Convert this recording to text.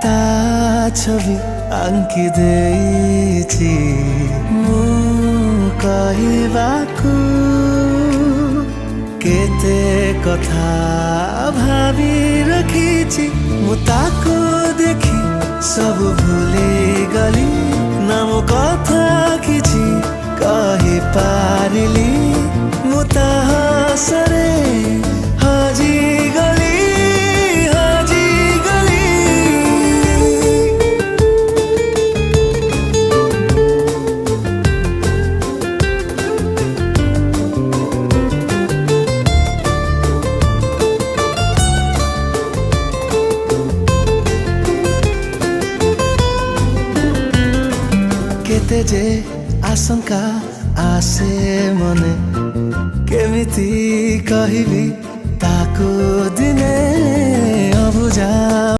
ता छवि आंकी देइछि मु कहिबाकू केते कथा भावी रखिछि मु ताको देखि सब भूली गली नाम कथा किछि कहि पारिली मु ता हसरे हाजी गली हाजी गली। केते जे आशंका आसे मने केमिति कहिबी ताको दिने अबुझा